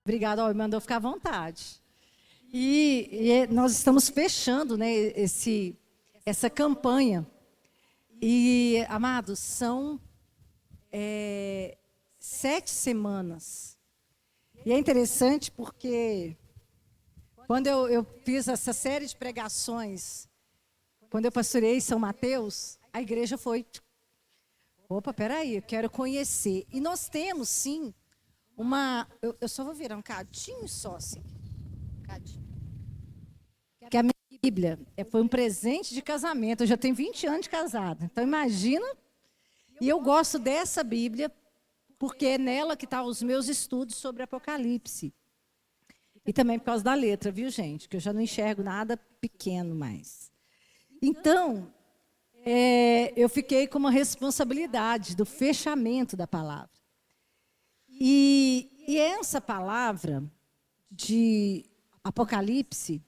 Obrigada, ó, mandou ficar à vontade. E nós estamos fechando, né, essa campanha. E, amados, são 7 semanas. E é interessante porque quando eu fiz essa série de pregações, quando eu pastoreei São Mateus, a igreja foi... Opa, peraí, eu quero conhecer. E nós temos, sim, eu só vou virar um cadinho só, assim. Que a minha Bíblia foi um presente de casamento. Eu já tenho 20 anos de casada. Então, imagina. E eu gosto dessa Bíblia, porque é nela que estão os meus estudos sobre Apocalipse. E também por causa da letra, viu, gente? Que eu já não enxergo nada pequeno mais. Então, eu fiquei com uma responsabilidade do fechamento da palavra. E essa palavra de Apocalipse,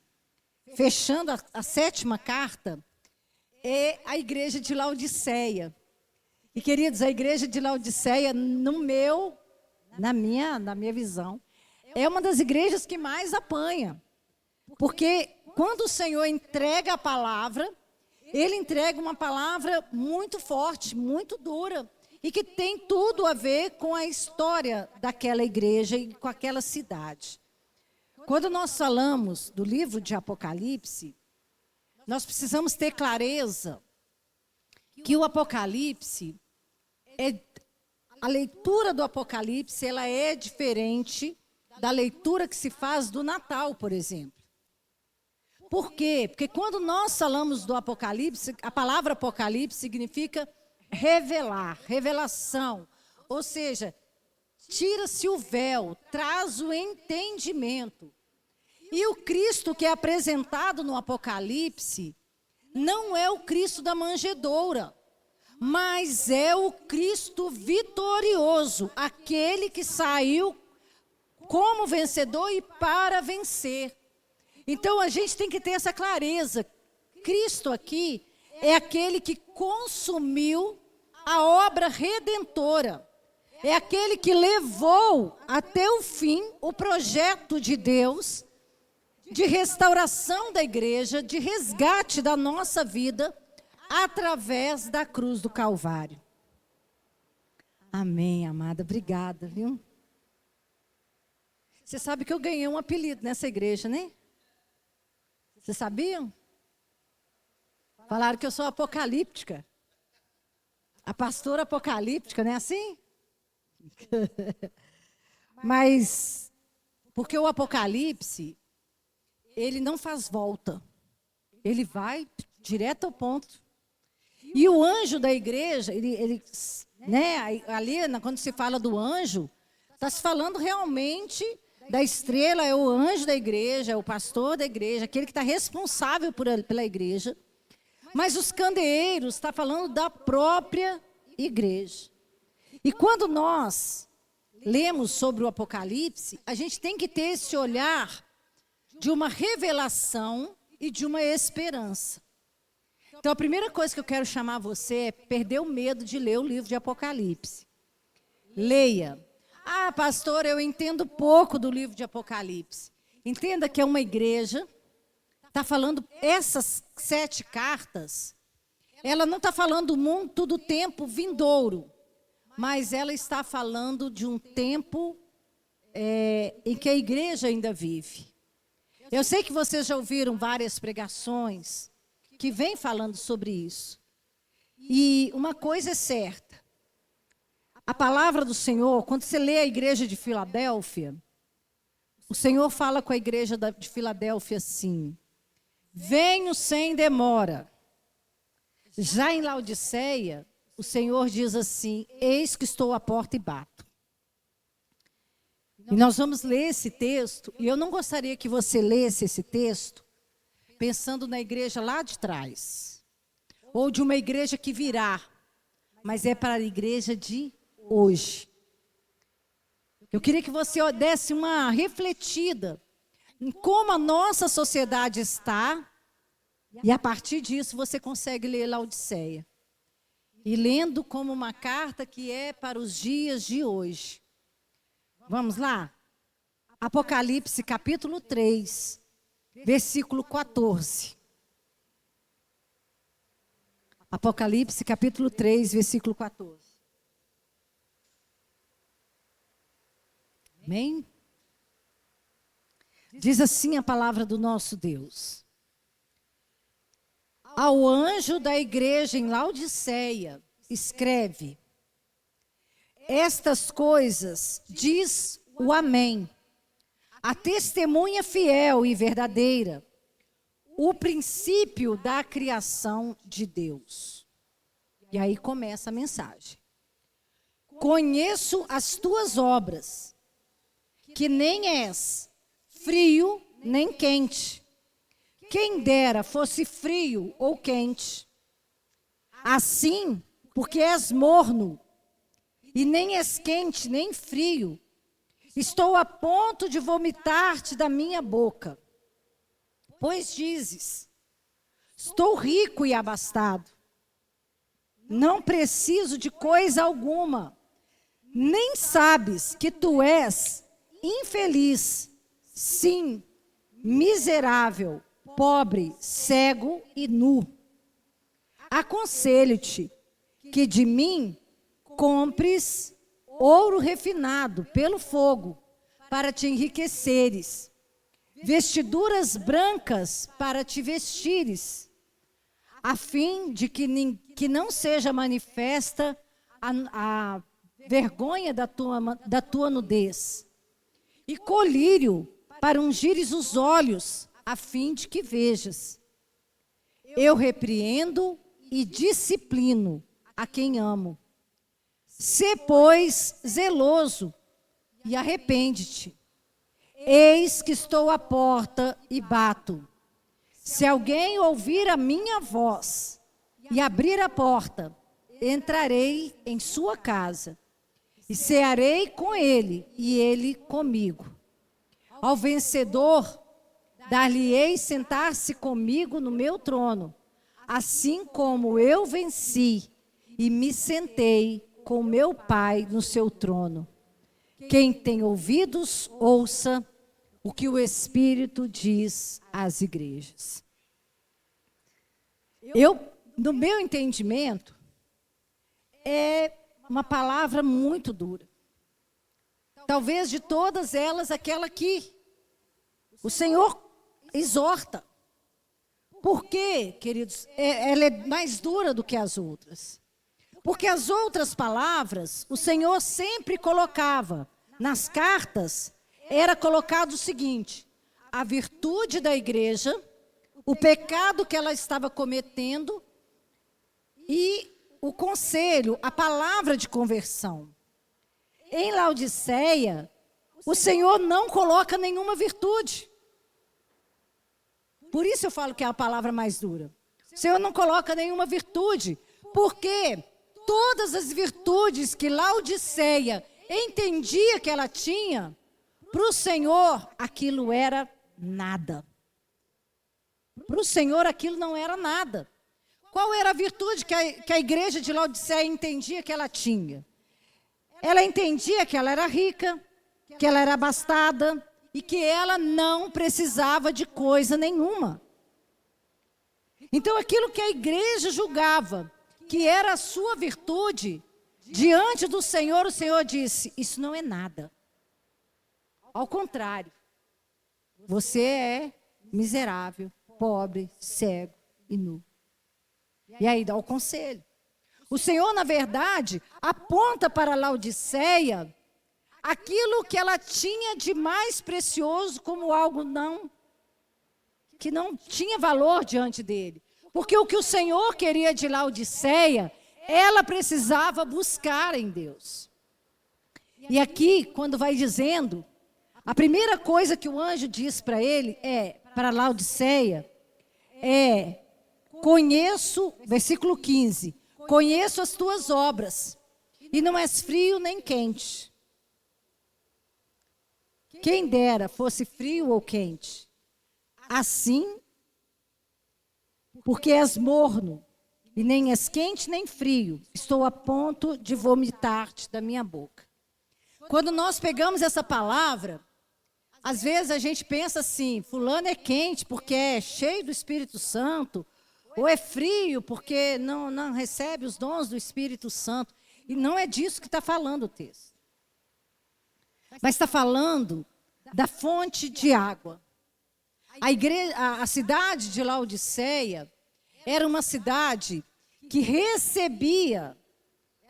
fechando a 7ª carta, é a igreja de Laodiceia. E, queridos, a igreja de Laodiceia, na minha visão, é uma das igrejas que mais apanha. Porque quando o Senhor entrega a palavra, Ele entrega uma palavra muito forte, muito dura, e que tem tudo a ver com a história daquela igreja e com aquela cidade. Quando nós falamos do livro de Apocalipse, nós precisamos ter clareza que o Apocalipse, a leitura do Apocalipse, ela é diferente da leitura que se faz do Natal, por exemplo. Por quê? Porque quando nós falamos do Apocalipse, a palavra Apocalipse significa revelar, revelação. Ou seja, tira-se o véu, traz o entendimento. E o Cristo que é apresentado no Apocalipse não é o Cristo da manjedoura, mas é o Cristo vitorioso, aquele que saiu como vencedor e para vencer. Então a gente tem que ter essa clareza. Cristo aqui é aquele que consumiu a obra redentora. É aquele que levou até o fim o projeto de Deus de restauração da igreja, de resgate da nossa vida através da cruz do Calvário. Amém, amada. Obrigada, viu? Você sabe que eu ganhei um apelido nessa igreja, né? Vocês sabiam? Falaram que eu sou apocalíptica. A pastora apocalíptica, não é assim? Mas, porque o Apocalipse, ele não faz volta. Ele vai direto ao ponto. E o anjo da igreja, né, ali, quando se fala do anjo, está se falando realmente da estrela, é o anjo da igreja, é o pastor da igreja, aquele que está responsável pela igreja. Mas os candeeiros está falando da própria igreja. E quando nós lemos sobre o Apocalipse, a gente tem que ter esse olhar de uma revelação e de uma esperança. Então, a primeira coisa que eu quero chamar você é perder o medo de ler o livro de Apocalipse. Leia. Ah, pastor, eu entendo pouco do livro de Apocalipse. Entenda que é uma igreja, está falando essas 7 cartas, ela não está falando muito do tempo vindouro, mas ela está falando de um tempo em que a igreja ainda vive. Eu sei que vocês já ouviram várias pregações que vêm falando sobre isso. E uma coisa é certa. A palavra do Senhor, quando você lê a igreja de Filadélfia, o Senhor fala com a igreja de Filadélfia assim: venho sem demora. Já em Laodiceia, o Senhor diz assim: eis que estou à porta e bato. E nós vamos ler esse texto, e eu não gostaria que você lesse esse texto pensando na igreja lá de trás, ou de uma igreja que virá, mas é para a igreja de hoje. Eu queria que você desse uma refletida em como a nossa sociedade está, e a partir disso você consegue ler Laodiceia. E lendo como uma carta que é para os dias de hoje. Vamos lá? Apocalipse capítulo 3, versículo 14. Apocalipse capítulo 3, versículo 14. Amém? Diz assim a palavra do nosso Deus. Ao anjo da igreja em Laodiceia, escreve: estas coisas diz o Amém, a testemunha fiel e verdadeira, o princípio da criação de Deus. E aí começa a mensagem. Conheço as tuas obras, que nem és frio nem quente. Quem dera fosse frio ou quente. Assim, porque és morno, e nem és quente nem frio, estou a ponto de vomitar-te da minha boca. Pois dizes: estou rico e abastado, não preciso de coisa alguma, nem sabes que tu és infeliz, sim, miserável, pobre, cego e nu. Aconselho-te que de mim compres ouro refinado pelo fogo, para te enriqueceres, vestiduras brancas para te vestires, a fim de que não seja manifesta a vergonha da tua nudez, e colírio para ungires os olhos, a fim de que vejas. Eu repreendo e disciplino a quem amo. Sê, pois, zeloso e arrepende-te. Eis que estou à porta e bato. Se alguém ouvir a minha voz e abrir a porta, entrarei em sua casa e cearei com ele e ele comigo. Ao vencedor, dar-lhe-ei sentar-se comigo no meu trono, assim como eu venci e me sentei com meu Pai no seu trono. Quem tem ouvidos, ouça o que o Espírito diz às igrejas. No meu entendimento, é uma palavra muito dura. Talvez de todas elas, aquela que o Senhor exorta. Por quê, queridos? Ela é mais dura do que as outras. Porque as outras palavras, o Senhor sempre colocava nas cartas, era colocado o seguinte: a virtude da igreja, o pecado que ela estava cometendo e o conselho, a palavra de conversão. Em Laodiceia, o Senhor não coloca nenhuma virtude. Por isso eu falo que é a palavra mais dura. O Senhor não coloca nenhuma virtude, porque todas as virtudes que Laodiceia entendia que ela tinha, para o Senhor aquilo era nada. Para o Senhor aquilo não era nada. Qual era a virtude que a igreja de Laodiceia entendia que ela tinha? Ela entendia que ela era rica, que ela era abastada e que ela não precisava de coisa nenhuma. Então aquilo que a igreja julgava que era a sua virtude, diante do Senhor, o Senhor disse: isso não é nada. Ao contrário, você é miserável, pobre, cego e nu. E aí dá o conselho. O Senhor, na verdade, aponta para Laodiceia aquilo que ela tinha de mais precioso como algo que não tinha valor diante dele. Porque o que o Senhor queria de Laodiceia, ela precisava buscar em Deus. E aqui, quando vai dizendo, a primeira coisa que o anjo diz para ele, para Laodiceia, conheço, versículo 15, conheço as tuas obras, e não és frio nem quente. Quem dera fosse frio ou quente. Assim, porque és morno, e nem és quente nem frio, estou a ponto de vomitar-te da minha boca. Quando nós pegamos essa palavra, Às vezes a gente pensa assim, fulano é quente porque é cheio do Espírito Santo, ou é frio porque não recebe os dons do Espírito Santo. E não é disso que está falando o texto. Mas está falando da fonte de água. A cidade de Laodiceia era uma cidade que recebia,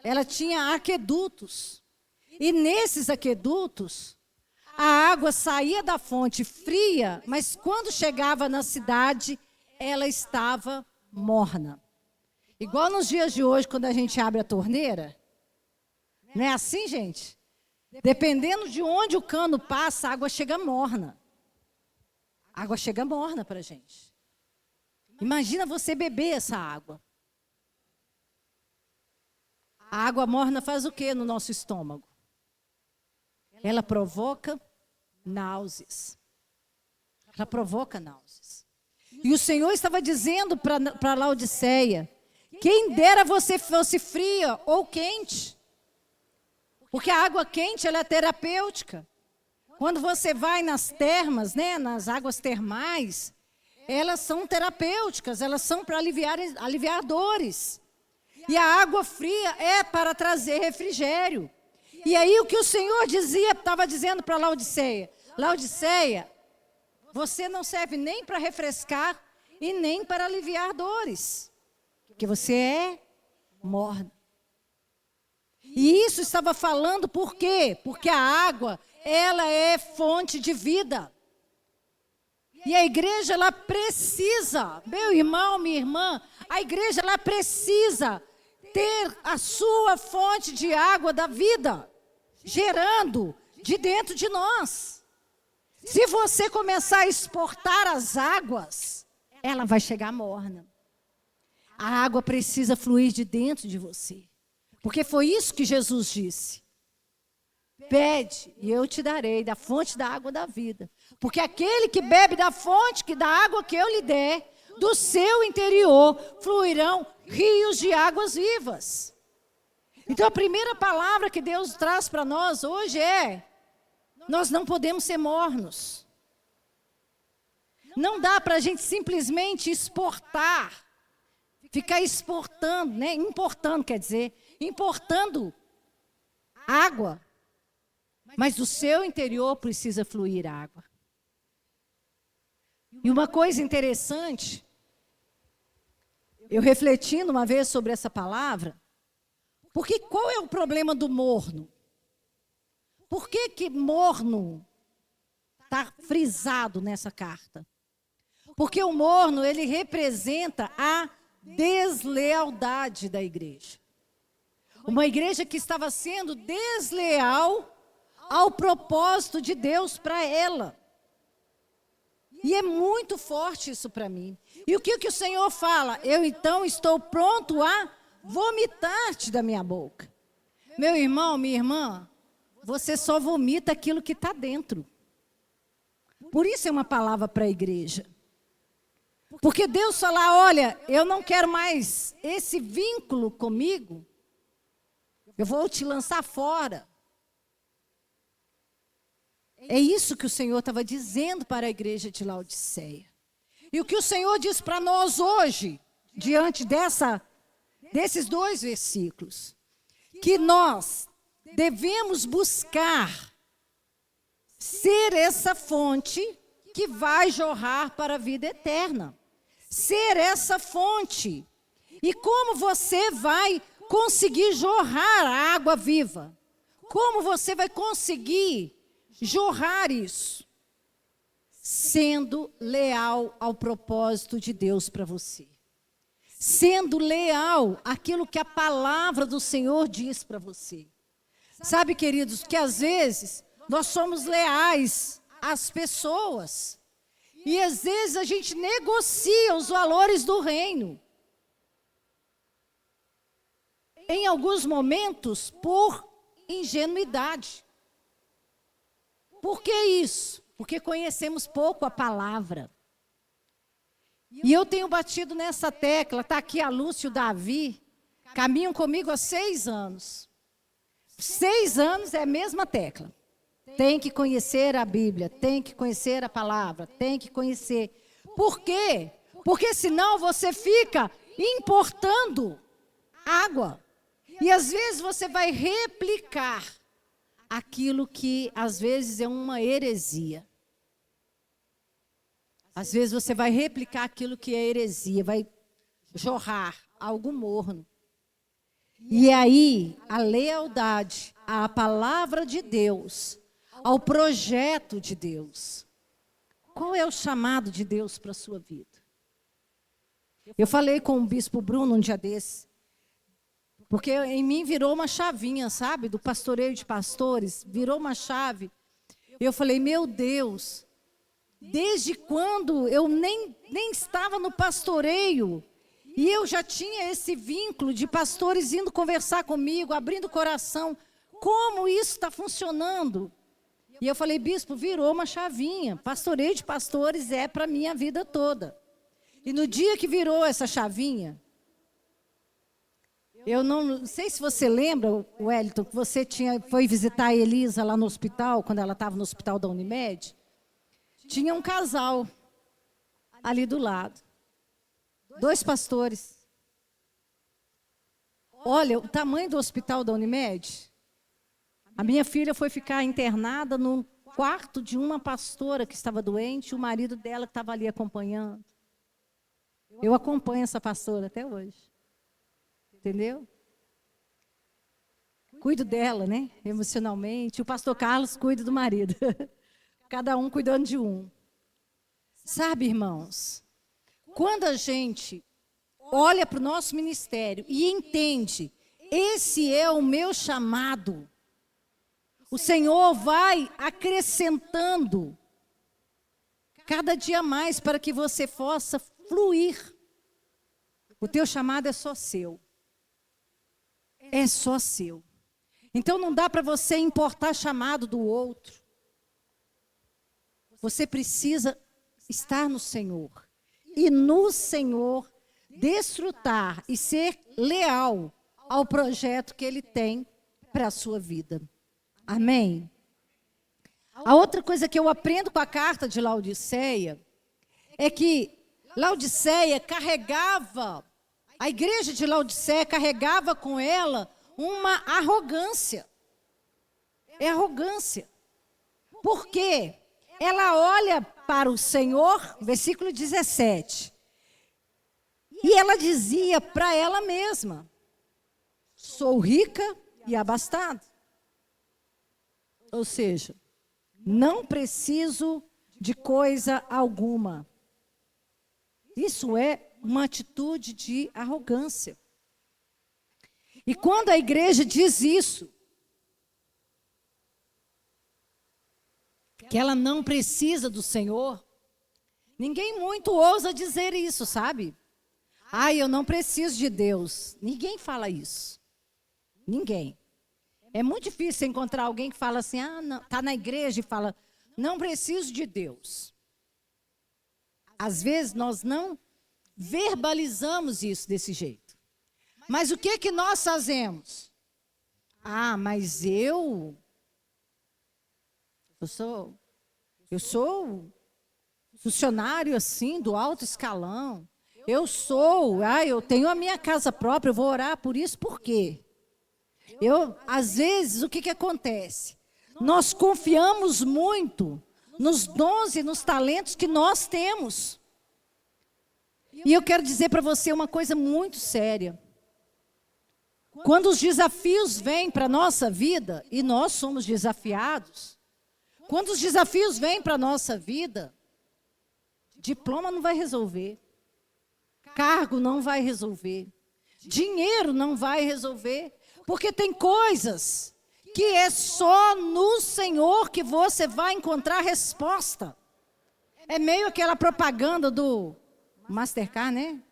ela tinha aquedutos. E nesses aquedutos, a água saía da fonte fria, mas quando chegava na cidade, ela estava morna. Igual nos dias de hoje, quando a gente abre a torneira. Não é assim, gente? Dependendo de onde o cano passa, a água chega morna. A água chega morna para a gente. Imagina você beber essa água. A água morna faz o que no nosso estômago? Ela provoca náuseas. Ela provoca náuseas. E o Senhor estava dizendo para Laodiceia, quem dera você fosse fria ou quente. Porque a água quente ela é terapêutica. Quando você vai nas termas, né, nas águas termais, elas são terapêuticas, elas são para aliviar dores. E a água fria é para trazer refrigério. E aí o que o Senhor estava dizendo para Laodiceia, Laodiceia, você não serve nem para refrescar e nem para aliviar dores, porque você é morna. E isso estava falando por quê? Porque a água, ela é fonte de vida. E a igreja, ela precisa, meu irmão, minha irmã, a igreja, ela precisa ter a sua fonte de água da vida, gerando de dentro de nós. Se você começar a exportar as águas, ela vai chegar morna. A água precisa fluir de dentro de você. Porque foi isso que Jesus disse. Pede e eu te darei da fonte da água da vida. Porque aquele que bebe da fonte, da água que eu lhe der, do seu interior fluirão rios de águas vivas. Então a primeira palavra que Deus traz para nós hoje é: nós não podemos ser mornos. Não dá para a gente simplesmente exportar, ficar exportando, né? Importando, quer dizer, importando água. Mas do seu interior precisa fluir água. E uma coisa interessante, eu refletindo uma vez sobre essa palavra, porque qual é o problema do morno? Por que morno está frisado nessa carta? Porque o morno, ele representa a deslealdade da igreja. Uma igreja que estava sendo desleal ao propósito de Deus para ela. E é muito forte isso para mim. E o que o Senhor fala? Eu então estou pronto a vomitar-te da minha boca. Meu irmão, minha irmã, você só vomita aquilo que está dentro. Por isso é uma palavra para a igreja. Porque Deus fala, olha, eu não quero mais esse vínculo comigo. Eu vou te lançar fora. É isso que o Senhor estava dizendo para a igreja de Laodiceia. E o que o Senhor diz para nós hoje, diante desses dois versículos, que nós devemos buscar ser essa fonte que vai jorrar para a vida eterna. Ser essa fonte. E como você vai conseguir jorrar a água viva? Como você vai conseguir jorrar isso? Sendo leal ao propósito de Deus para você. Sendo leal àquilo que a palavra do Senhor diz para você. Sabe, queridos, que às vezes nós somos leais às pessoas. E às vezes a gente negocia os valores do reino. Em alguns momentos, por ingenuidade. Por que isso? Porque conhecemos pouco a palavra. E eu tenho batido nessa tecla, está aqui a Lúcia e o Davi, caminham comigo há 6 anos. 6 anos é a mesma tecla. Tem que conhecer a Bíblia, tem que conhecer a palavra, tem que conhecer. Por quê? Porque senão você fica importando água. E às vezes você vai replicar aquilo que às vezes é uma heresia. Às vezes você vai replicar aquilo que é heresia, vai jorrar algo morno. E aí, a lealdade à palavra de Deus, ao projeto de Deus. Qual é o chamado de Deus para a sua vida? Eu falei com o bispo Bruno um dia desse, porque em mim virou uma chavinha, sabe? Do pastoreio de pastores, virou uma chave. Eu falei, meu Deus, desde quando eu nem estava no pastoreio, e eu já tinha esse vínculo de pastores indo conversar comigo, abrindo o coração, como isso está funcionando? E eu falei, bispo, virou uma chavinha, pastoreio de pastores é para a minha vida toda. E no dia que virou essa chavinha, eu não sei se você lembra, Wellington, que você foi visitar a Elisa lá no hospital, quando ela estava no hospital da Unimed. Tinha um casal ali do lado. 2 pastores. Olha, o tamanho do hospital da Unimed. A minha filha foi ficar internada no quarto de uma pastora que estava doente, e o marido dela que estava ali acompanhando. Eu acompanho essa pastora até hoje. Entendeu? Cuido dela, né? Emocionalmente. O pastor Carlos cuida do marido. Cada um cuidando de um. Sabe, irmãos, quando a gente olha para o nosso ministério e entende, esse é o meu chamado, o Senhor vai acrescentando cada dia mais para que você possa fluir. O teu chamado é só seu. É só seu. Então não dá para você importar chamado do outro. Você precisa estar no Senhor. E no Senhor desfrutar e ser leal ao projeto que Ele tem para a sua vida. Amém? A outra coisa que eu aprendo com a carta de Laodiceia é que Laodiceia carregava, a igreja de Laodiceia carregava com ela uma arrogância. É arrogância. Por quê? Ela olha para o Senhor, versículo 17, e ela dizia para ela mesma, sou rica e abastada. Ou seja, não preciso de coisa alguma. Isso é uma atitude de arrogância. E quando a igreja diz isso, que ela não precisa do Senhor, ninguém muito ousa dizer isso, sabe? Eu não preciso de Deus. Ninguém fala isso. Ninguém. É muito difícil encontrar alguém que fala assim, está na igreja e fala, não preciso de Deus. Às vezes nós não verbalizamos isso desse jeito. Mas o que nós fazemos? Mas eu sou funcionário assim do alto escalão. Eu tenho a minha casa própria, eu vou orar por isso, por quê? Às vezes, o que acontece? Nós confiamos muito nos dons e nos talentos que nós temos. E eu quero dizer para você uma coisa muito séria. Quando os desafios vêm para a nossa vida, e nós somos desafiados, quando os desafios vêm para a nossa vida, diploma não vai resolver, cargo não vai resolver, dinheiro não vai resolver, porque tem coisas que é só no Senhor que você vai encontrar resposta. É meio aquela propaganda do Mastercard, né?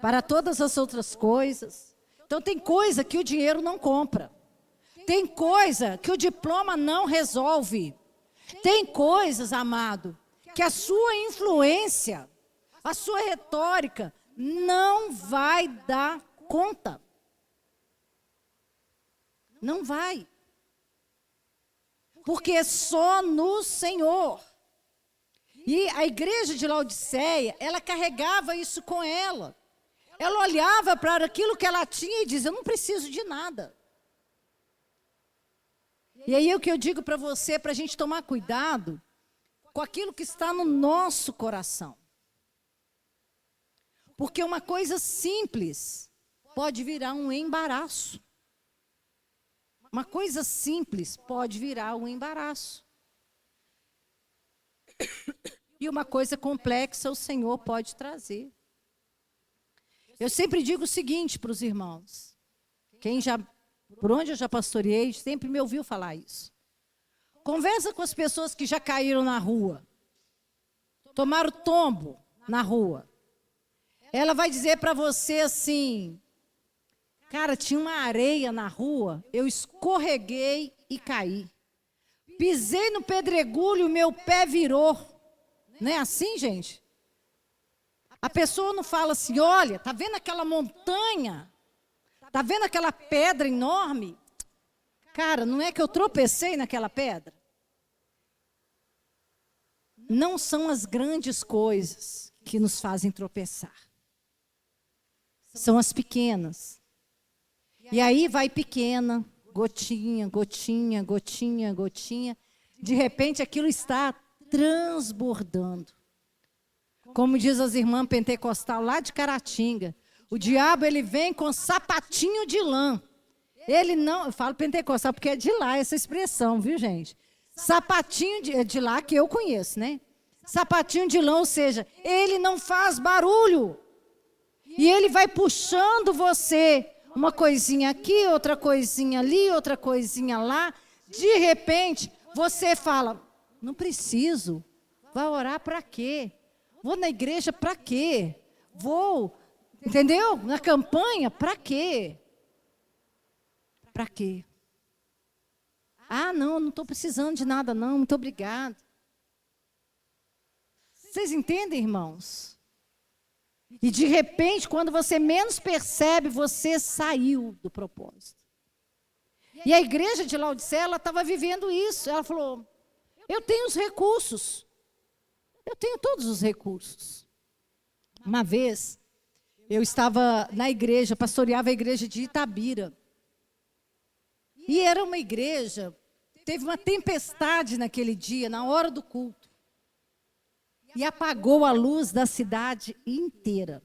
Para todas as outras coisas. Então tem coisa que o dinheiro não compra. Tem coisa que o diploma não resolve. Tem coisas, amado, que a sua influência, a sua retórica não vai dar conta. Não vai. porque só no Senhor. E a igreja de Laodiceia, ela carregava isso com ela. Ela olhava para aquilo que ela tinha e dizia, eu não preciso de nada. E aí o que eu digo para você, para a gente tomar cuidado com aquilo que está no nosso coração. Porque uma coisa simples pode virar um embaraço. Uma coisa simples pode virar um embaraço. E uma coisa complexa o Senhor pode trazer. Eu sempre digo o seguinte para os irmãos. Por onde eu já pastoreei, sempre me ouviu falar isso. Conversa com as pessoas que já caíram na rua. Tomaram tombo na rua. Ela vai dizer para você assim, cara, tinha uma areia na rua, eu escorreguei e caí. Pisei no pedregulho, meu pé virou. Não é assim, gente? A pessoa não fala assim, olha, tá vendo aquela montanha? Tá vendo aquela pedra enorme? Cara, não é que eu tropecei naquela pedra? Não são as grandes coisas que nos fazem tropeçar. São as pequenas. E aí vai pequena, gotinha, gotinha, gotinha, gotinha. De repente aquilo está transbordando. Como diz as irmãs pentecostal lá de Caratinga, o diabo ele vem com sapatinho de lã. Ele não, eu falo pentecostal porque é de lá essa expressão, viu gente? Sapatinho de lá que eu conheço, né? Sapatinho de lã, ou seja, ele não faz barulho. E ele vai puxando você, uma coisinha aqui, outra coisinha ali, outra coisinha lá. De repente, você fala, não preciso, vai orar para quê? Vou na igreja para quê? Vou, entendeu? Na campanha, para quê? Para quê? Ah, não estou precisando de nada não, muito obrigado. Vocês entendem, irmãos? E de repente, quando você menos percebe, você saiu do propósito. E a igreja de Laodiceia, ela estava vivendo isso. Ela falou, eu tenho os recursos. Eu tenho todos os recursos. Uma vez, eu estava na igreja, pastoreava a igreja de Itabira. E era uma igreja, teve uma tempestade naquele dia, na hora do culto. E apagou a luz da cidade inteira.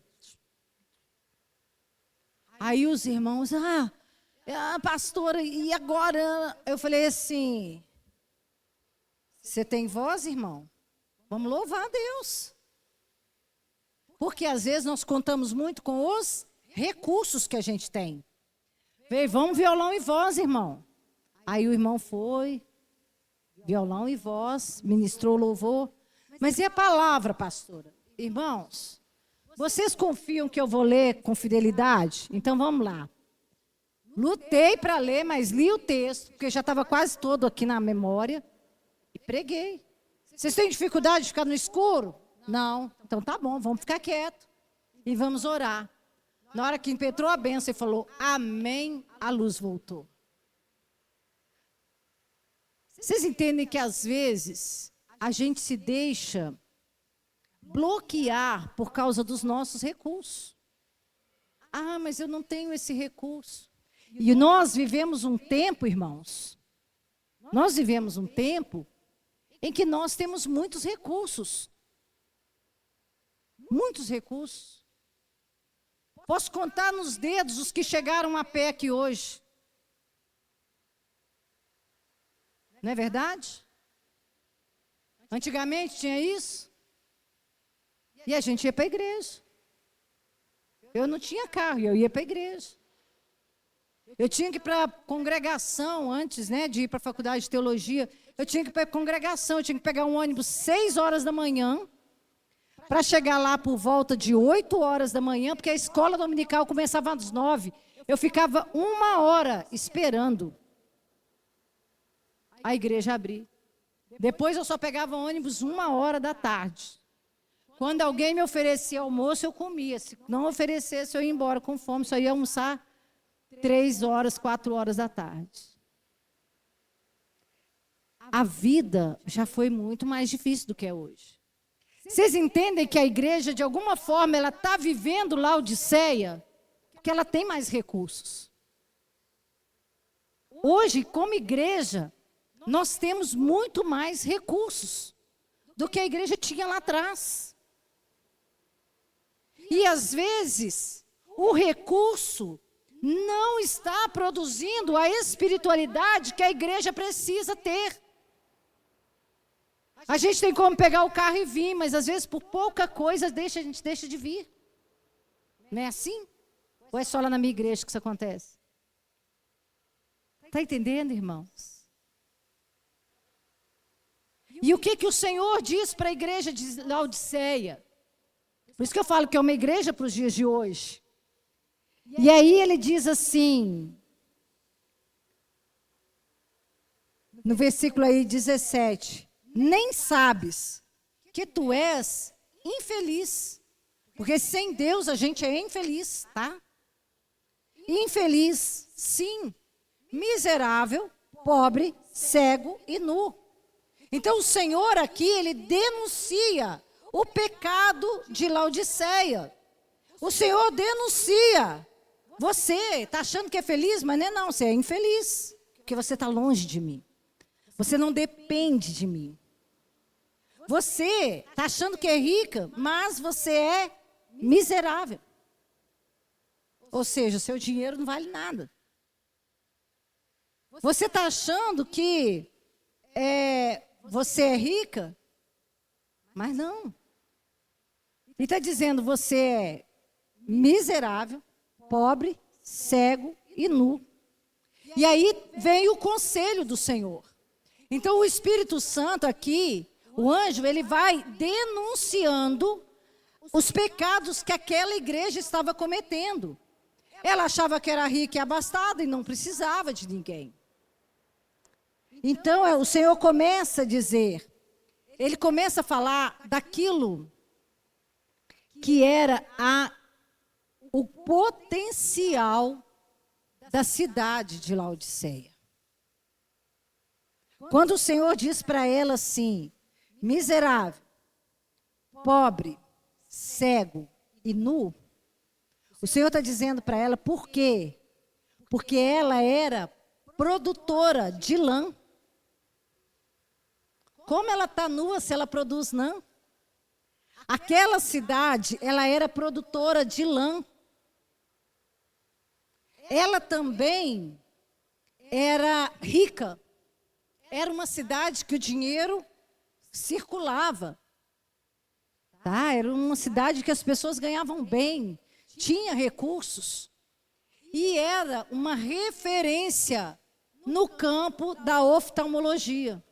Aí os irmãos, pastora, e agora? Eu falei assim, você tem voz, irmão? Vamos louvar a Deus. Porque às vezes nós contamos muito com os recursos que a gente tem. Veio, vamos violão e voz, irmão. Aí o irmão foi, violão e voz, ministrou louvor. Mas e a palavra, pastora? Irmãos, vocês confiam que eu vou ler com fidelidade? Então vamos lá. Lutei para ler, mas li o texto, porque já estava quase todo aqui na memória, e preguei. Vocês têm dificuldade de ficar no escuro? Não. Então tá bom, vamos ficar quietos e vamos orar. Na hora que impetrou a bênção, ele falou, amém, a luz voltou. Vocês entendem que às vezes a gente se deixa bloquear por causa dos nossos recursos. Ah, mas eu não tenho esse recurso. E nós vivemos um tempo, irmãos, nós vivemos um tempo em que nós temos muitos recursos. Muitos recursos. Posso contar nos dedos os que chegaram a pé aqui hoje. Não é verdade? Antigamente tinha isso. E a gente ia para a igreja. Eu não tinha carro, eu ia para a igreja. Eu tinha que ir para a congregação antes, né, de ir para a faculdade de teologia. Eu tinha que ir para a congregação, eu tinha que pegar um ônibus 6 horas da manhã, para chegar lá por volta de 8 horas da manhã, porque a escola dominical começava às 9. Eu ficava 1 hora esperando a igreja abrir. Depois eu só pegava ônibus 1 hora da tarde. Quando alguém me oferecia almoço, eu comia. Se não oferecesse, eu ia embora com fome, só ia almoçar 3 horas, 4 horas da tarde. a vida já foi muito mais difícil do que é hoje. Vocês entendem que a igreja, de alguma forma, ela está vivendo Laodiceia, porque ela tem mais recursos. Hoje, como igreja, nós temos muito mais recursos do que a igreja tinha lá atrás. E, às vezes, o recurso não está produzindo a espiritualidade que a igreja precisa ter. A gente tem como pegar o carro e vir, mas às vezes por pouca coisa a gente deixa de vir. Não é assim? Ou é só lá na minha igreja que isso acontece? Está entendendo, irmãos? E o que o Senhor diz para a igreja de Laodiceia? Por isso que eu falo que é uma igreja para os dias de hoje. E aí ele diz assim, no versículo aí 17, nem sabes que tu és infeliz, porque sem Deus a gente é infeliz, tá? Infeliz, sim, miserável, pobre, cego e nu. Então o Senhor aqui, ele denuncia o pecado de Laodiceia. O Senhor denuncia. Você está achando que é feliz, mas não, você é infeliz, porque você está longe de mim. Você não depende de mim. Você está achando que é rica, mas você é miserável. Ou seja, o seu dinheiro não vale nada. Você está achando que você é rica, mas não. Ele está dizendo, você é miserável, pobre, cego e nu. E aí vem o conselho do Senhor. Então o Espírito Santo aqui, o anjo, ele vai denunciando os pecados que aquela igreja estava cometendo. Ela achava que era rica e abastada e não precisava de ninguém. Então o Senhor começa a dizer, ele começa a falar daquilo que era o potencial da cidade de Laodiceia. Quando o Senhor diz para ela assim, miserável, pobre, cego e nu, o Senhor está dizendo para ela por quê? Porque ela era produtora de lã. Como ela está nua se ela produz lã? Aquela cidade, ela era produtora de lã. Ela também era rica. Era uma cidade que o dinheiro circulava. Tá? Era uma cidade que as pessoas ganhavam bem, tinha recursos. E era uma referência no campo da oftalmologia.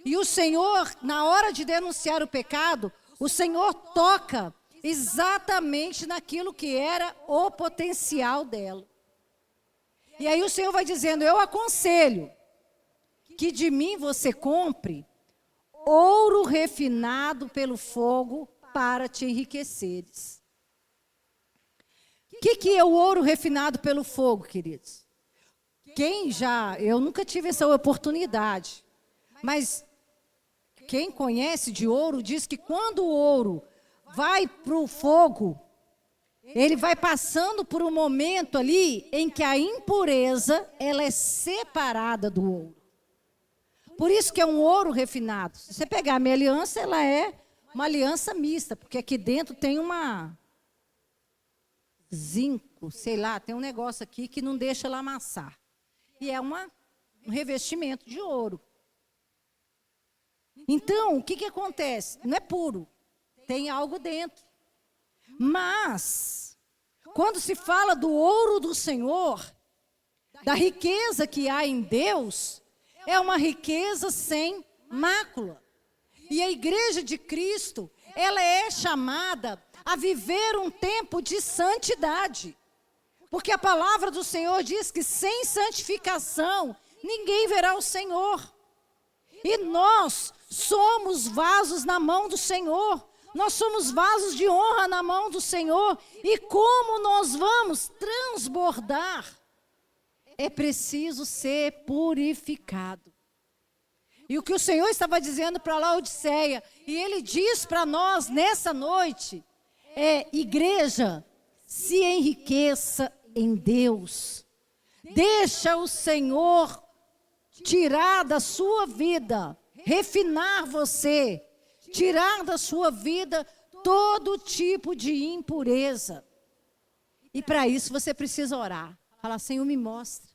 E o Senhor, na hora de denunciar o pecado, o Senhor toca exatamente naquilo que era o potencial dela. E aí o Senhor vai dizendo, eu aconselho que de mim você compre ouro refinado pelo fogo para te enriqueceres. O que é o ouro refinado pelo fogo, queridos? Eu nunca tive essa oportunidade, mas quem conhece de ouro diz que quando o ouro vai para o fogo, ele vai passando por um momento ali em que a impureza ela é separada do ouro. Por isso que é um ouro refinado. Se você pegar a minha aliança, ela é uma aliança mista, porque aqui dentro tem uma zinco, sei lá, tem um negócio aqui que não deixa ela amassar. E é um revestimento de ouro. Então, o que acontece? Não é puro, tem algo dentro. Mas, quando se fala do ouro do Senhor, da riqueza que há em Deus, é uma riqueza sem mácula. E a igreja de Cristo, ela é chamada a viver um tempo de santidade. Porque a palavra do Senhor diz que sem santificação, ninguém verá o Senhor. E nós somos vasos na mão do Senhor. Nós somos vasos de honra na mão do Senhor. E como nós vamos transbordar? É preciso ser purificado. E o que o Senhor estava dizendo para Laodiceia, e Ele diz para nós nessa noite, igreja, se enriqueça em Deus. Deixa o Senhor tirar da sua vida, refinar você, tirar da sua vida todo tipo de impureza. E para isso você precisa orar. Falar, Senhor, me mostra.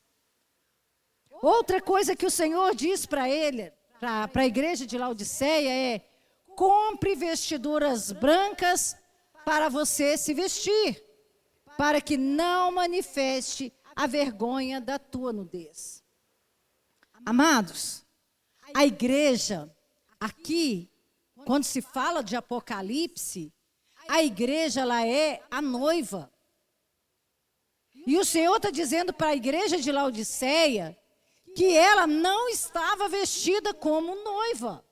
Outra coisa que o Senhor diz para ele, para a igreja de Laodiceia é: compre vestiduras brancas para você se vestir, para que não manifeste a vergonha da tua nudez. Amados, a igreja, aqui, quando se fala de Apocalipse, a igreja, ela é a noiva. E o Senhor está dizendo para a igreja de Laodiceia que ela não estava vestida como noiva.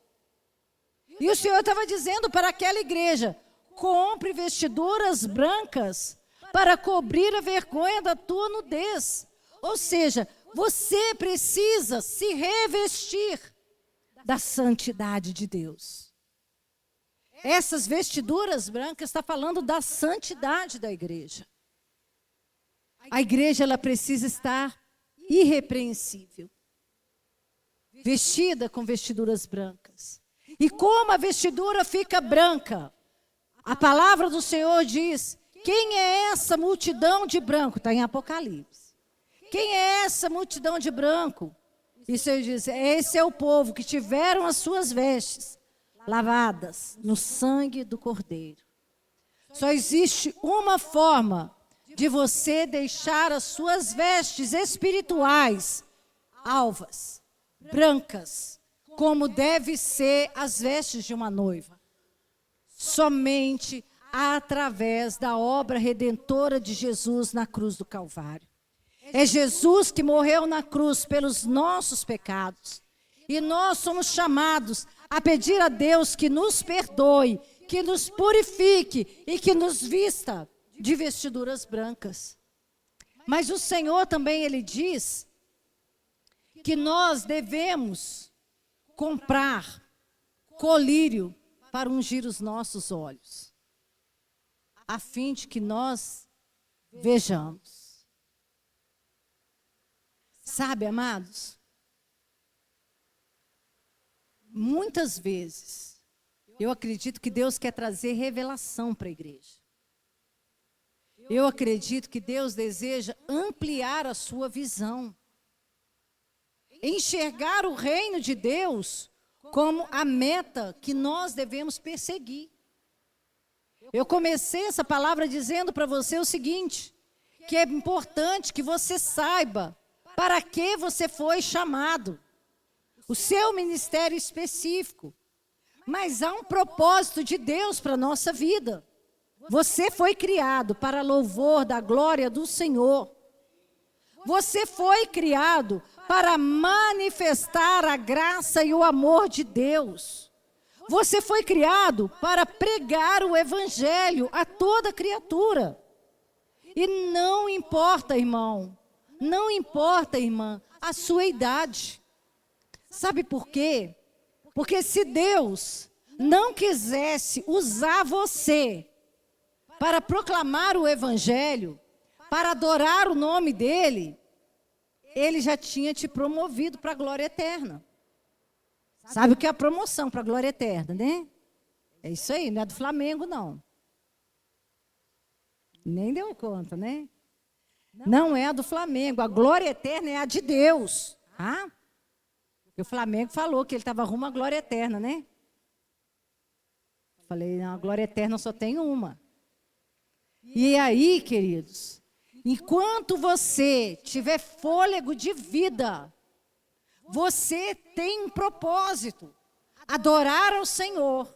E o Senhor estava dizendo para aquela igreja: compre vestiduras brancas para cobrir a vergonha da tua nudez. Ou seja, você precisa se revestir da santidade de Deus. Essas vestiduras brancas está falando da santidade da igreja. A igreja, ela precisa estar irrepreensível, vestida com vestiduras brancas. E como a vestidura fica branca? A palavra do Senhor diz: quem é essa multidão de branco? Está em Apocalipse. Quem é essa multidão de branco? Isso ele diz: esse é o povo que tiveram as suas vestes lavadas no sangue do Cordeiro. Só existe uma forma de você deixar as suas vestes espirituais alvas, brancas, como deve ser as vestes de uma noiva. Somente através da obra redentora de Jesus na cruz do Calvário. É Jesus que morreu na cruz pelos nossos pecados. E nós somos chamados a pedir a Deus que nos perdoe, que nos purifique e que nos vista de vestiduras brancas. Mas o Senhor também, Ele diz que nós devemos comprar colírio para ungir os nossos olhos, a fim de que nós vejamos. Sabe, amados, muitas vezes eu acredito que Deus quer trazer revelação para a igreja. Eu acredito que Deus deseja ampliar a sua visão, enxergar o reino de Deus como a meta que nós devemos perseguir. Eu comecei essa palavra dizendo para você o seguinte, que é importante que você saiba para que você foi chamado, o seu ministério específico. Mas há um propósito de Deus para a nossa vida. Você foi criado para louvor da glória do Senhor. Você foi criado para manifestar a graça e o amor de Deus. Você foi criado para pregar o evangelho a toda criatura. E não importa, irmão, não importa, irmã, a sua idade. Sabe por quê? Porque se Deus não quisesse usar você para proclamar o evangelho, para adorar o nome dele, Ele já tinha te promovido para a glória eterna. Sabe o que é a promoção para a glória eterna, né? É isso aí, não é do Flamengo, não. Nem deu conta, né? Não é a do Flamengo, a glória eterna é a de Deus. Ah? E o Flamengo falou que ele estava rumo à glória eterna, né? Falei, não, a glória eterna só tem uma. E aí, queridos, enquanto você tiver fôlego de vida, você tem um propósito: adorar ao Senhor,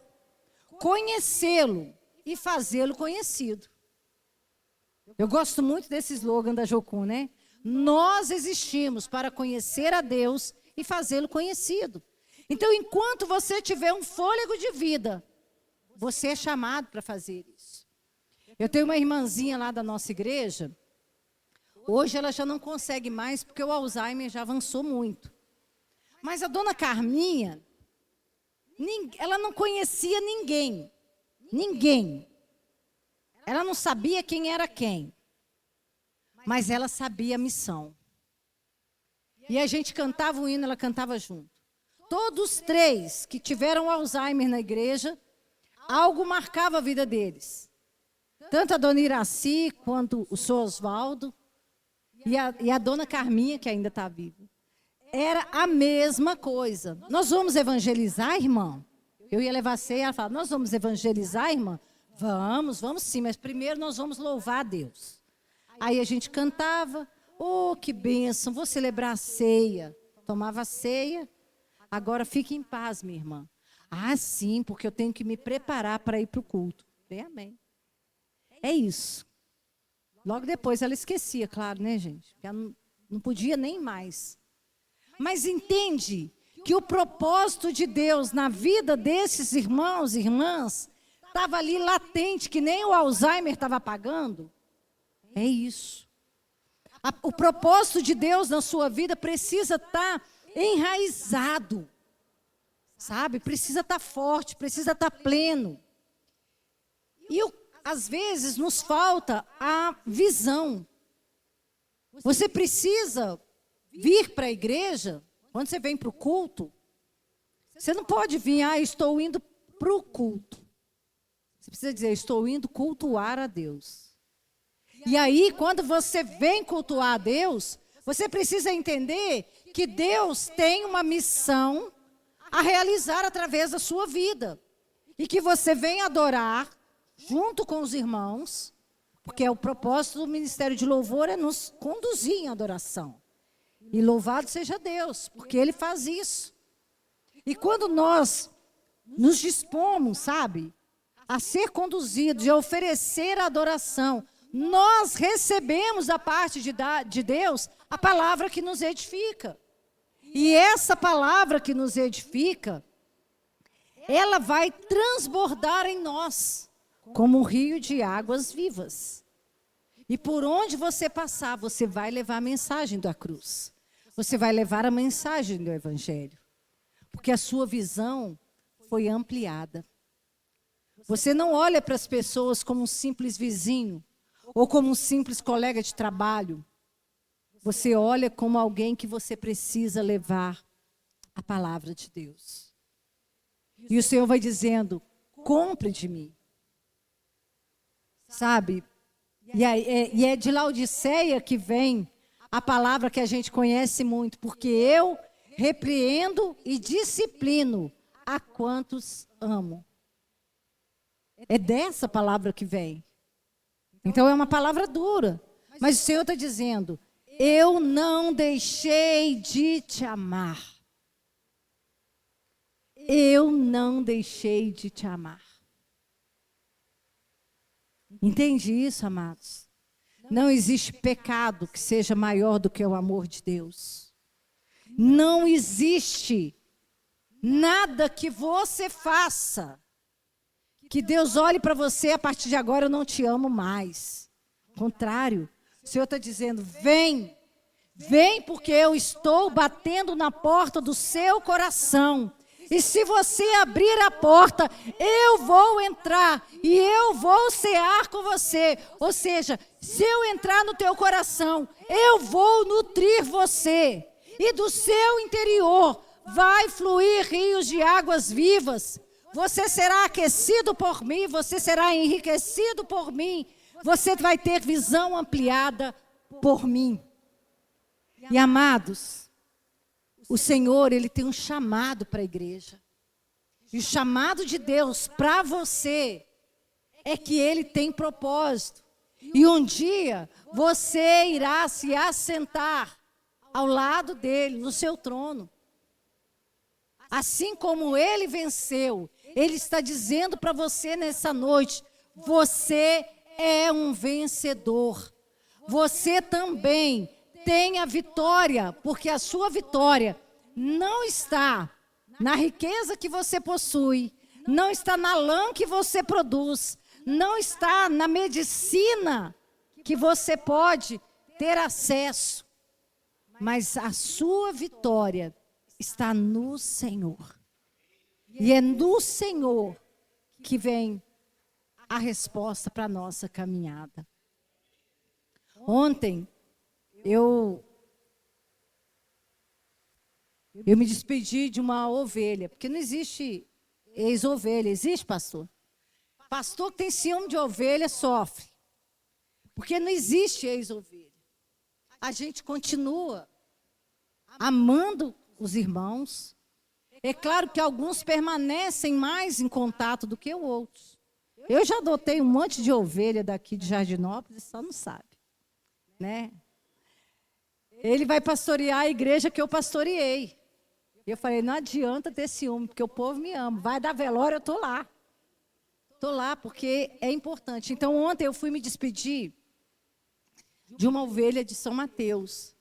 conhecê-lo e fazê-lo conhecido. Eu gosto muito desse slogan da Jocum, né? Nós existimos para conhecer a Deus e fazê-lo conhecido. Então, enquanto você tiver um fôlego de vida, você é chamado para fazer isso. Eu tenho uma irmãzinha lá da nossa igreja. Hoje ela já não consegue mais, porque o Alzheimer já avançou muito. Mas a dona Carminha, ela não conhecia ninguém. Ninguém. Ela não sabia quem era quem. Mas ela sabia a missão. E a gente cantava o hino, ela cantava junto. Todos 3 que tiveram Alzheimer na igreja, algo marcava a vida deles. Tanto a dona Iraci, quanto o senhor Oswaldo, e a dona Carminha, que ainda está viva. Era a mesma coisa. Nós vamos evangelizar, irmã? Eu ia levar a ceia e ela falava, nós vamos evangelizar, irmã? Vamos sim, mas primeiro nós vamos louvar a Deus. Aí a gente cantava, oh, que bênção, vou celebrar a ceia. Tomava a ceia, agora fique em paz, minha irmã. Ah, sim, porque eu tenho que me preparar para ir para o culto. Bem, amém. É isso. Logo depois ela esquecia, claro, né, gente? Porque ela não podia nem mais. Mas entende que o propósito de Deus na vida desses irmãos e irmãs estava ali latente, que nem o Alzheimer estava apagando? É isso. O propósito de Deus na sua vida precisa estar enraizado, sabe? Precisa estar forte, precisa estar pleno. E às vezes nos falta a visão. Você precisa vir para a igreja, quando você vem para o culto, você não pode vir, estou indo para o culto. Você precisa dizer, estou indo cultuar a Deus. E aí, quando você vem cultuar a Deus, você precisa entender que Deus tem uma missão a realizar através da sua vida. E que você vem adorar junto com os irmãos, porque o propósito do Ministério de Louvor é nos conduzir em adoração. E louvado seja Deus, porque Ele faz isso. E quando nós nos dispomos, sabe, a ser conduzidos e a oferecer a adoração, nós recebemos da parte de Deus a palavra que nos edifica. E essa palavra que nos edifica, ela vai transbordar em nós, como um rio de águas vivas. E por onde você passar, você vai levar a mensagem da cruz. Você vai levar a mensagem do Evangelho. Porque a sua visão foi ampliada. Você não olha para as pessoas como um simples vizinho, ou como um simples colega de trabalho. Você olha como alguém que você precisa levar a palavra de Deus. E o Senhor vai dizendo, compre de mim. Sabe? E é de Laodiceia que vem a palavra que a gente conhece muito, porque eu repreendo e disciplino a quantos amo. É dessa palavra que vem. Então é uma palavra dura. Mas o Senhor está dizendo, eu não deixei de te amar. Eu não deixei de te amar. Entende isso, amados? Não existe pecado que seja maior do que o amor de Deus. Não existe nada que você faça que Deus olhe para você, a partir de agora eu não te amo mais. Ao contrário, o Senhor está dizendo, vem, vem porque eu estou batendo na porta do seu coração. E se você abrir a porta, eu vou entrar e eu vou cear com você. Ou seja, se eu entrar no teu coração, eu vou nutrir você. E do seu interior vai fluir rios de águas vivas. Você será aquecido por mim, você será enriquecido por mim. Você vai ter visão ampliada por mim. E amados, o Senhor, Ele tem um chamado para a igreja. E o chamado de Deus para você é que Ele tem propósito. E um dia você irá se assentar ao lado dEle, no seu trono. Assim como Ele venceu, Ele está dizendo para você nessa noite, você é um vencedor. Você também tem a vitória, porque a sua vitória não está na riqueza que você possui, não está na lã que você produz, não está na medicina que você pode ter acesso, mas a sua vitória está no Senhor. E é no Senhor que vem a resposta para a nossa caminhada. Ontem, eu me despedi de uma ovelha, porque não existe ex-ovelha, existe, pastor? Pastor que tem ciúme de ovelha sofre, porque não existe ex-ovelha. A gente continua amando os irmãos. É claro que alguns permanecem mais em contato do que outros. Eu já adotei um monte de ovelha daqui de Jardinópolis, só não sabe, né? Ele vai pastorear a igreja que eu pastoreei. Eu falei, não adianta ter ciúme, porque o povo me ama. Vai dar velório, eu estou lá. Estou lá, porque é importante. Então, ontem eu fui me despedir de uma ovelha de São Mateus.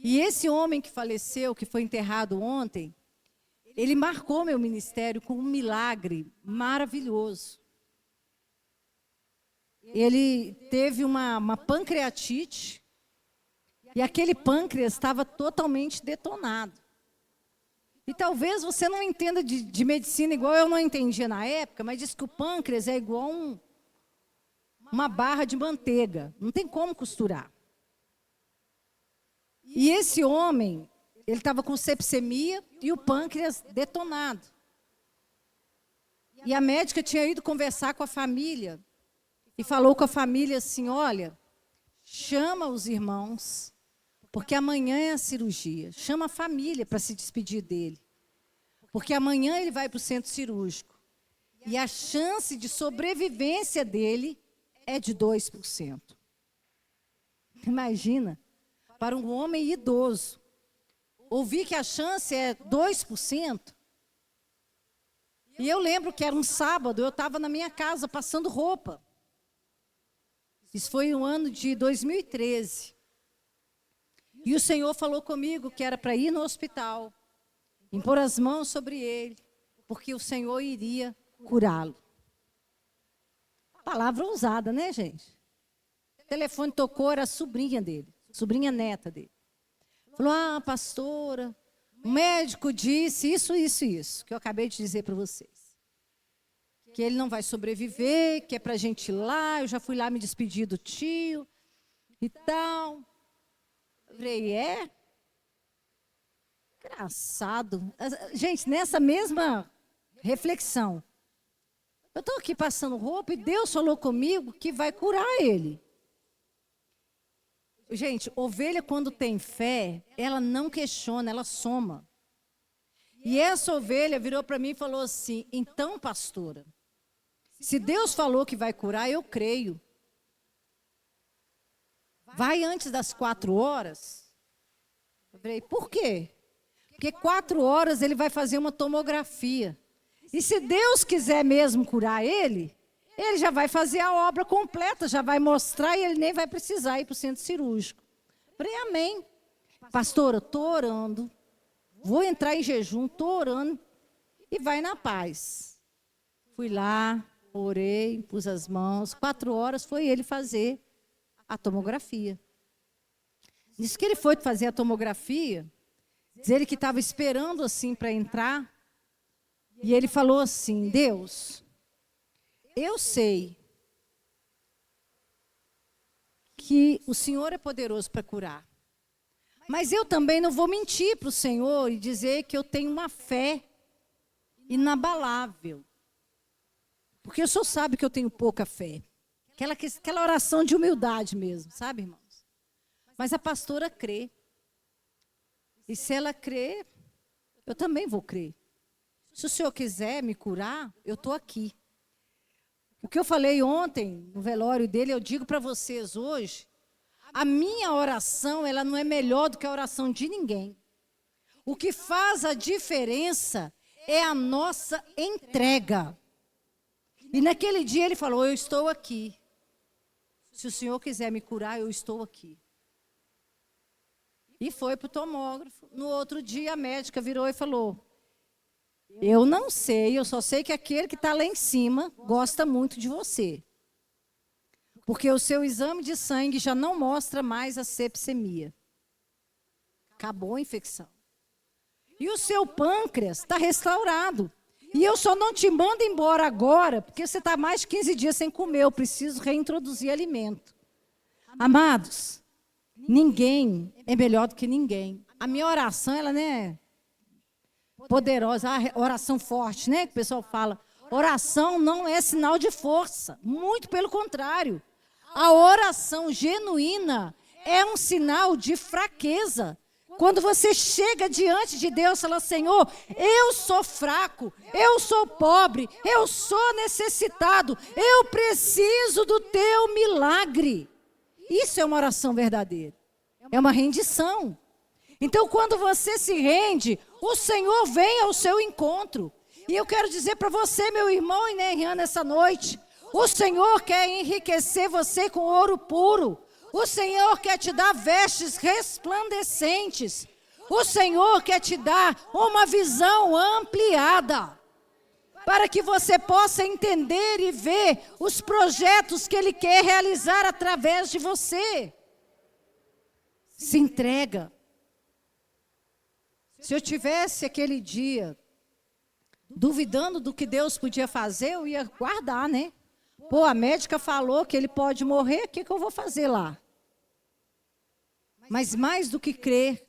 E esse homem que faleceu, que foi enterrado ontem, ele marcou meu ministério com um milagre maravilhoso. Ele teve uma pancreatite, e aquele pâncreas estava totalmente detonado. E talvez você não entenda de medicina igual eu não entendia na época, mas diz que o pâncreas é igual uma barra de manteiga. Não tem como costurar. E esse homem, ele estava com sepsemia e o pâncreas detonado. E a médica tinha ido conversar com a família e falou com a família assim, olha, chama os irmãos, porque amanhã é a cirurgia. Chama a família para se despedir dele. Porque amanhã ele vai para o centro cirúrgico. E a chance de sobrevivência dele é de 2%. Imagina, para um homem idoso, ouvir que a chance é 2%. E eu lembro que era um sábado, eu estava na minha casa passando roupa. Isso foi o ano de 2013. E o Senhor falou comigo que era para ir no hospital, impor as mãos sobre ele, porque o Senhor iria curá-lo. Palavra ousada, né, gente? O telefone tocou, era a sobrinha dele, sobrinha neta dele. Falou, pastora, o médico disse isso, que eu acabei de dizer para vocês. Que ele não vai sobreviver, que é para a gente ir lá, eu já fui lá me despedir do tio e tal. Eu falei, engraçado. Gente, nessa mesma reflexão, eu estou aqui passando roupa e Deus falou comigo que vai curar ele. Gente, ovelha quando tem fé, ela não questiona, ela soma. E essa ovelha virou para mim e falou assim, então, pastora, se Deus falou que vai curar, eu creio. Vai antes das 4 horas? Eu falei, por quê? Porque 4 horas ele vai fazer uma tomografia. E se Deus quiser mesmo curar ele, ele já vai fazer a obra completa, já vai mostrar e ele nem vai precisar ir para o centro cirúrgico. Eu falei, amém. Pastora, estou orando, vou entrar em jejum, estou orando e vai na paz. Fui lá, orei, pus as mãos, 4 horas foi ele fazer a tomografia. Nisso que ele foi fazer a tomografia, diz ele que estava esperando assim para entrar, e ele falou assim, Deus, eu sei que o Senhor é poderoso para curar, mas eu também não vou mentir para o Senhor e dizer que eu tenho uma fé inabalável, porque o Senhor sabe que eu tenho pouca fé, aquela oração de humildade mesmo, sabe, irmãos? Mas a pastora crê, e se ela crê, eu também vou crer. Se o Senhor quiser me curar, eu estou aqui. O que eu falei ontem, no velório dele, eu digo para vocês hoje, a minha oração, ela não é melhor do que a oração de ninguém. O que faz a diferença é a nossa entrega. E naquele dia ele falou, eu estou aqui. Se o Senhor quiser me curar, eu estou aqui. E foi para o tomógrafo. No outro dia a médica virou e falou, eu não sei, eu só sei que aquele que está lá em cima gosta muito de você. Porque o seu exame de sangue já não mostra mais a sepsemia. Acabou a infecção. E o seu pâncreas está restaurado. E eu só não te mando embora agora, porque você está mais de 15 dias sem comer. Eu preciso reintroduzir alimento. Amados, ninguém é melhor do que ninguém. A minha oração, ela não é poderosa, a oração forte, né? Que o pessoal fala. Oração não é sinal de força. Muito pelo contrário. A oração genuína é um sinal de fraqueza. Quando você chega diante de Deus e fala, Senhor, eu sou fraco, eu sou pobre, eu sou necessitado, eu preciso do teu milagre. Isso é uma oração verdadeira. É uma rendição. Então, quando você se rende, o Senhor vem ao seu encontro. E eu quero dizer para você, meu irmão e minha irmã, nessa noite, o Senhor quer enriquecer você com ouro puro. O Senhor quer te dar vestes resplandecentes. O Senhor quer te dar uma visão ampliada, para que você possa entender e ver os projetos que Ele quer realizar através de você. Se entrega. Se eu tivesse aquele dia duvidando do que Deus podia fazer, eu ia guardar, né? Pô, a médica falou que ele pode morrer, o que eu vou fazer lá? Mas mais do que crer,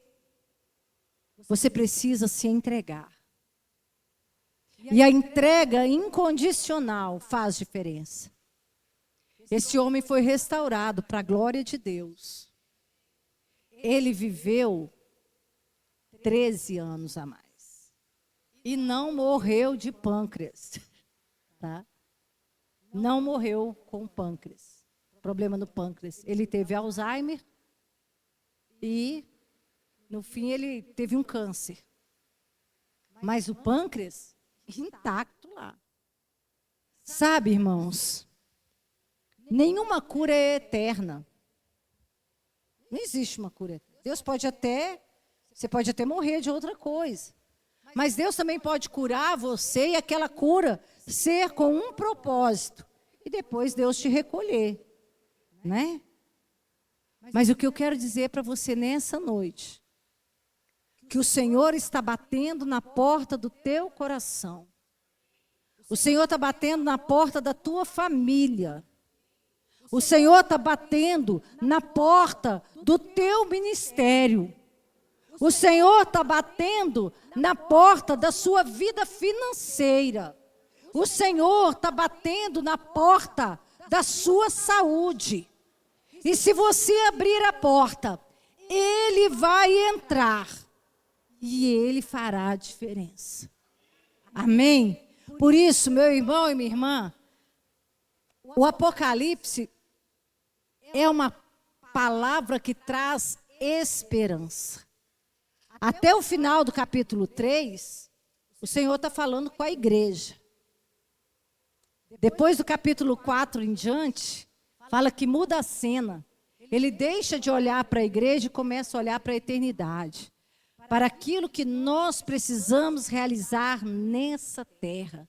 você precisa se entregar. E a entrega incondicional faz diferença. Esse homem foi restaurado para a glória de Deus. Ele viveu 13 anos a mais. E não morreu de pâncreas. Tá? Não morreu com pâncreas. Problema no pâncreas. Ele teve Alzheimer e, no fim, ele teve um câncer. Mas o pâncreas, intacto lá. Sabe, irmãos, nenhuma cura é eterna. Não existe uma cura eterna. Você pode até morrer de outra coisa. Mas Deus também pode curar você e aquela cura ser com um propósito. E depois Deus te recolher. Né? Mas o que eu quero dizer para você nessa noite, que o Senhor está batendo na porta do teu coração. O Senhor está batendo na porta da tua família. O Senhor está batendo na porta do teu ministério. O Senhor está batendo na porta da sua vida financeira. O Senhor está batendo na porta da sua saúde. E se você abrir a porta, Ele vai entrar. E Ele fará a diferença. Amém? Por isso, meu irmão e minha irmã, o Apocalipse é uma palavra que traz esperança. Até o final do capítulo 3, o Senhor está falando com a igreja. Depois do capítulo 4 em diante, fala que muda a cena. Ele deixa de olhar para a igreja e começa a olhar para a eternidade. Para aquilo que nós precisamos realizar nessa terra.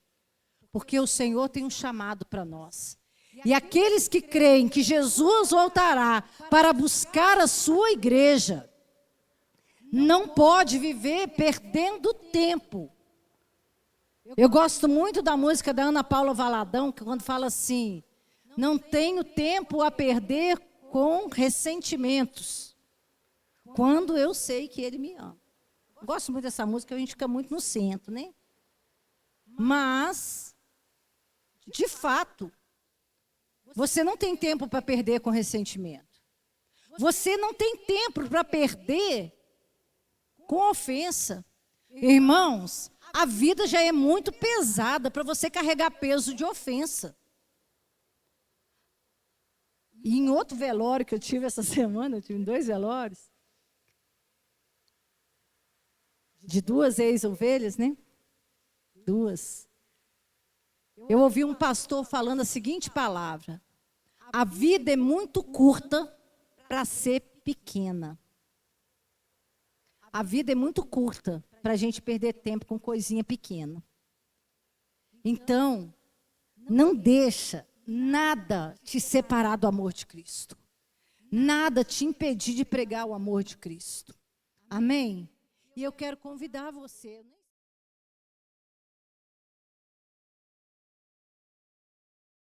Porque o Senhor tem um chamado para nós. E aqueles que creem que Jesus voltará para buscar a sua igreja, não pode viver perdendo tempo. Eu gosto muito da música da Ana Paula Valadão, que quando fala assim, não tenho tempo a perder com ressentimentos, quando eu sei que Ele me ama. Eu gosto muito dessa música, a gente fica muito no centro, né? Mas, de fato, você não tem tempo para perder com ressentimento. Você não tem tempo para perder com ofensa. Irmãos, a vida já é muito pesada para você carregar peso de ofensa. E em outro velório que eu tive essa semana, eu tive 2 velórios, de 2 ex-ovelhas, né? 2. Eu ouvi um pastor falando a seguinte palavra: a vida é muito curta para ser pequena. A vida é muito curta para a gente perder tempo com coisinha pequena. Então, não deixa nada te separar do amor de Cristo. Nada te impedir de pregar o amor de Cristo. Amém? E eu quero convidar você, eu nem